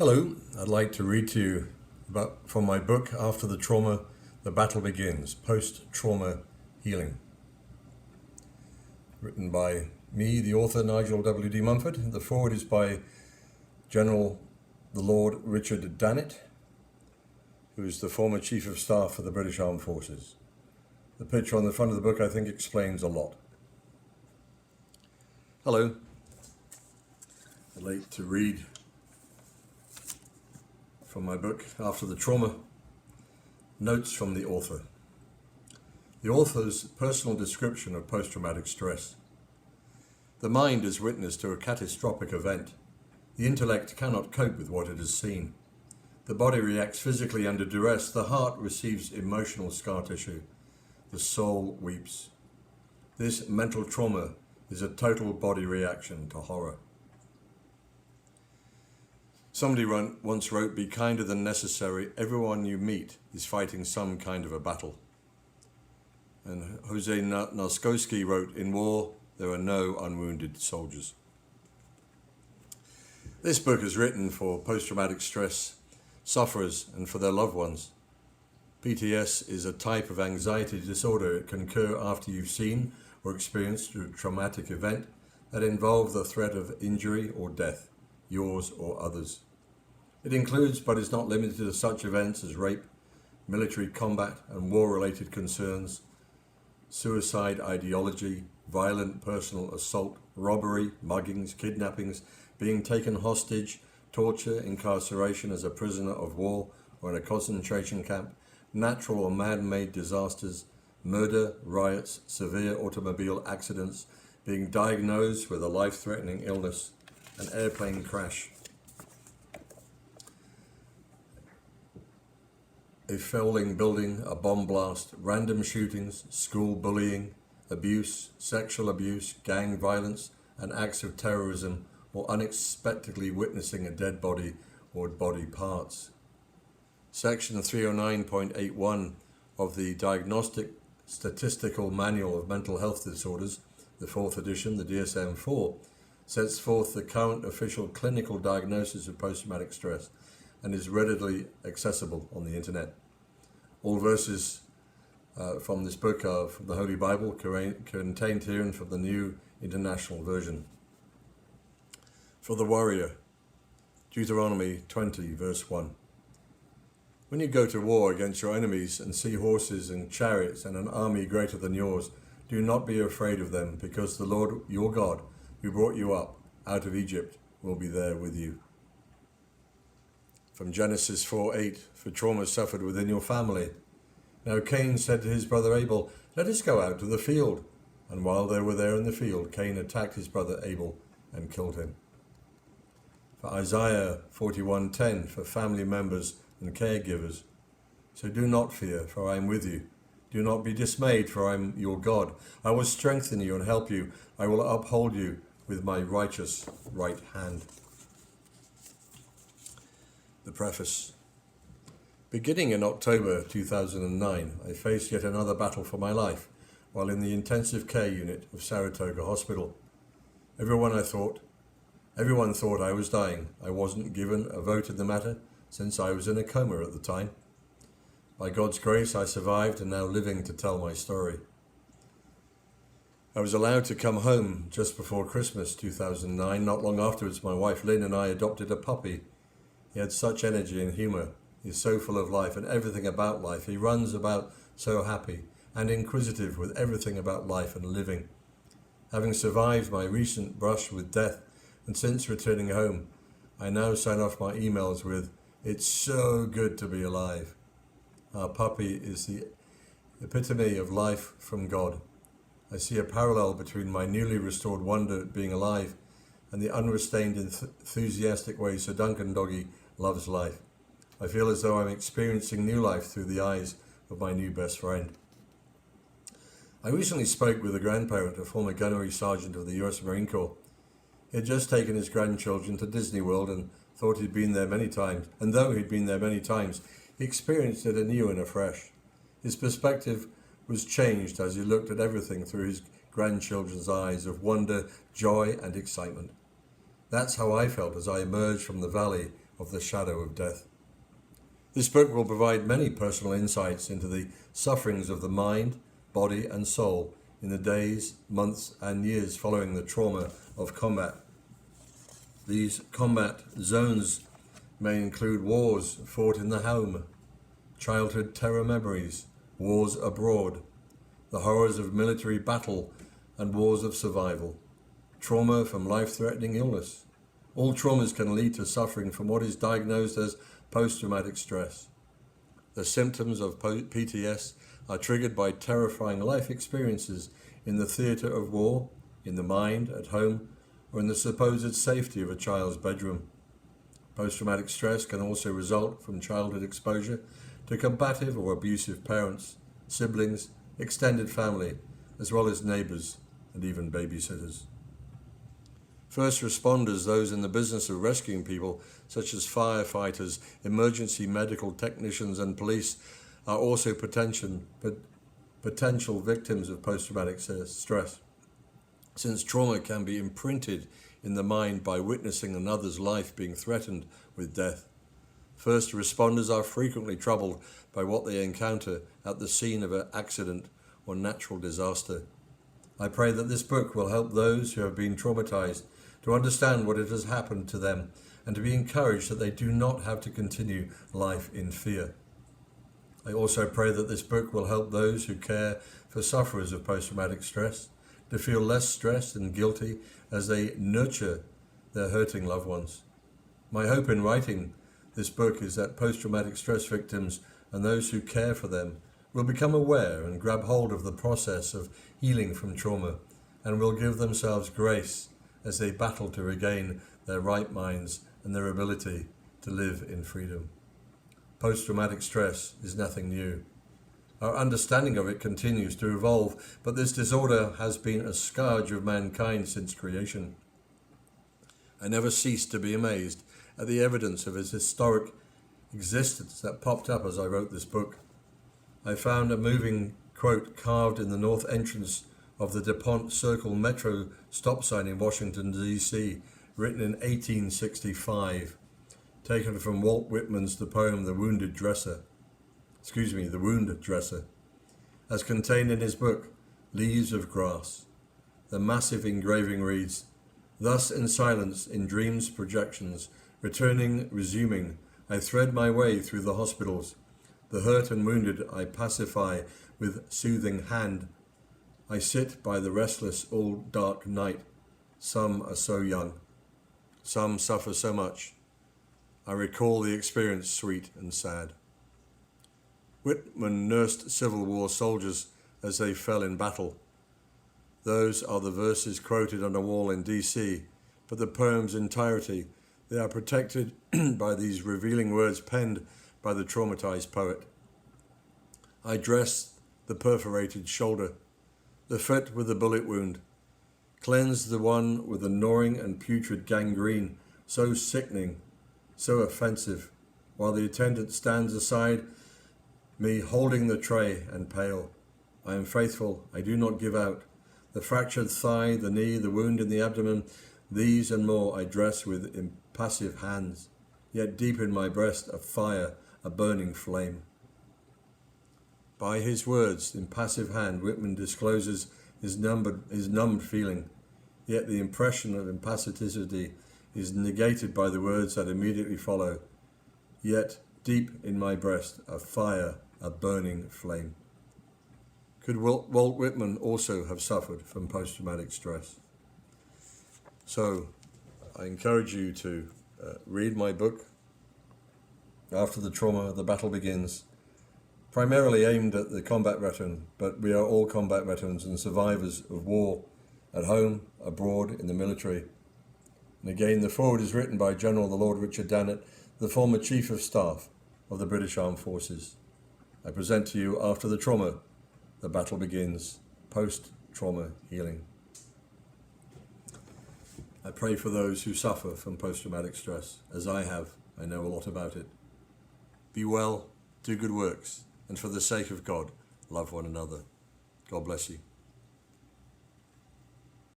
Hello, I'd like to read to you from my book, After the Trauma, The Battle Begins, Post-Trauma Healing. Written by me, the author, Nigel W. Mumford. The foreword is by General the Lord Richard Dannett, who is the former Chief of Staff for the British Armed Forces. The picture on the front of the book, I think, explains a lot. Hello. I'd like to read from my book, After the Trauma, notes from the author. The author's personal description of post-traumatic stress. The mind is witness to a catastrophic event. The intellect cannot cope with what it has seen. The body reacts physically under duress. The heart receives emotional scar tissue. The soul weeps. This mental trauma is a total body reaction to horror. Somebody once wrote, "Be kinder than necessary. Everyone you meet is fighting some kind of a battle." And Jose Narskowski wrote, "In war, there are no unwounded soldiers." This book is written for post-traumatic stress sufferers and for their loved ones. PTS is a type of anxiety disorder. It can occur after you've seen or experienced a traumatic event that involves the threat of injury or death, yours or others. It includes, but is not limited to, such events as rape, military combat and war-related concerns, suicide ideology, violent personal assault, robbery, muggings, kidnappings, being taken hostage, torture, incarceration as a prisoner of war or in a concentration camp, natural or man-made disasters, murder, riots, severe automobile accidents, being diagnosed with a life-threatening illness, an airplane crash, a falling building, a bomb blast, random shootings, school bullying, abuse, sexual abuse, gang violence, and acts of terrorism, or unexpectedly witnessing a dead body or body parts. Section 309.81 of the Diagnostic Statistical Manual of Mental Health Disorders, the 4th edition, the DSM-4, sets forth the current official clinical diagnosis of post-traumatic stress and is readily accessible on the internet. All verses from this book are from the Holy Bible, contained here and from the New International Version. For the warrior, Deuteronomy 20, verse 1. When you go to war against your enemies and see horses and chariots and an army greater than yours, do not be afraid of them, because the Lord your God, who brought you up out of Egypt, will be there with you. From Genesis 4:8, for trauma suffered within your family. Now Cain said to his brother Abel, "Let us go out to the field." And while they were there in the field, Cain attacked his brother Abel and killed him. For Isaiah 41:10, for family members and caregivers. So do not fear, for I am with you. Do not be dismayed, for I am your God. I will strengthen you and help you. I will uphold you with my righteous right hand. The Preface. Beginning in October 2009, I faced yet another battle for my life while in the intensive care unit of Saratoga Hospital. Everyone thought I was dying. I wasn't given a vote in the matter since I was in a coma at the time. By God's grace, I survived and now living to tell my story. I was allowed to come home just before Christmas 2009. Not long afterwards, my wife Lynn and I adopted a puppy. He had such energy and humour. He is so full of life and everything about life. He runs about so happy and inquisitive with everything about life and living. Having survived my recent brush with death and since returning home, I now sign off my emails with, "It's so good to be alive." Our puppy is the epitome of life from God. I see a parallel between my newly restored wonder at being alive and the unrestrained, enthusiastic way Sir Duncan Doggy loves life. I feel as though I'm experiencing new life through the eyes of my new best friend. I recently spoke with a grandparent, a former gunnery sergeant of the US Marine Corps. He had just taken his grandchildren to Disney World and thought he'd been there many times. And though he'd been there many times, he experienced it anew and afresh. His perspective was changed as he looked at everything through his grandchildren's eyes of wonder, joy, and excitement. That's how I felt as I emerged from the valley of the shadow of death. This book will provide many personal insights into the sufferings of the mind, body and soul in the days, months and years following the trauma of combat. These combat zones may include wars fought in the home, childhood terror memories, wars abroad, the horrors of military battle and wars of survival, trauma from life-threatening illness. All traumas can lead to suffering from what is diagnosed as post-traumatic stress. The symptoms of PTS are triggered by terrifying life experiences in the theatre of war, in the mind, at home, or in the supposed safety of a child's bedroom. Post-traumatic stress can also result from childhood exposure to combative or abusive parents, siblings, extended family, as well as neighbours and even babysitters. First responders, those in the business of rescuing people, such as firefighters, emergency medical technicians and police, are also potential victims of post-traumatic stress. Since trauma can be imprinted in the mind by witnessing another's life being threatened with death, first responders are frequently troubled by what they encounter at the scene of an accident or natural disaster. I pray that this book will help those who have been traumatized to understand what it has happened to them and to be encouraged that they do not have to continue life in fear. I also pray that this book will help those who care for sufferers of post-traumatic stress to feel less stressed and guilty as they nurture their hurting loved ones. My hope in writing this book is that post-traumatic stress victims and those who care for them will become aware and grab hold of the process of healing from trauma and will give themselves grace as they battle to regain their right minds and their ability to live in freedom. Post-traumatic stress is nothing new. Our understanding of it continues to evolve, but this disorder has been a scourge of mankind since creation. I never ceased to be amazed at the evidence of its historic existence that popped up as I wrote this book. I found a moving quote carved in the north entrance of the DuPont Circle Metro stop sign in Washington, D.C., written in 1865, taken from Walt Whitman's the poem The Wound Dresser, as contained in his book, Leaves of Grass. The massive engraving reads, "Thus in silence, in dreams, projections, returning, resuming, I thread my way through the hospitals. The hurt and wounded I pacify with soothing hand. I sit by the restless all dark night. Some are so young. Some suffer so much. I recall the experience sweet and sad." Whitman nursed Civil War soldiers as they fell in battle. Those are the verses quoted on a wall in D.C., but the poem's entirety, they are protected by these revealing words penned by the traumatized poet. I dress the perforated shoulder, the foot with the bullet wound, cleanse the one with the gnawing and putrid gangrene, so sickening, so offensive, while the attendant stands aside me holding the tray and pale. I am faithful, I do not give out. The fractured thigh, the knee, the wound in the abdomen, these and more I dress with impassive hands, yet deep in my breast a fire, a burning flame. By his words, impassive hand, Whitman discloses his numbed feeling, yet the impression of impassivity is negated by the words that immediately follow, yet deep in my breast a fire, a burning flame. Could Walt Whitman also have suffered from post-traumatic stress? So I encourage you to read my book, After the Trauma, The Battle Begins, primarily aimed at the combat veteran, but we are all combat veterans and survivors of war, at home, abroad, in the military. And again, the foreword is written by General the Lord Richard Dannett, the former Chief of Staff of the British Armed Forces. I present to you After the Trauma, The Battle Begins, Post-Trauma Healing. I pray for those who suffer from post-traumatic stress, as I have. I know a lot about it. Be well, do good works, and for the sake of God, love one another. God bless you.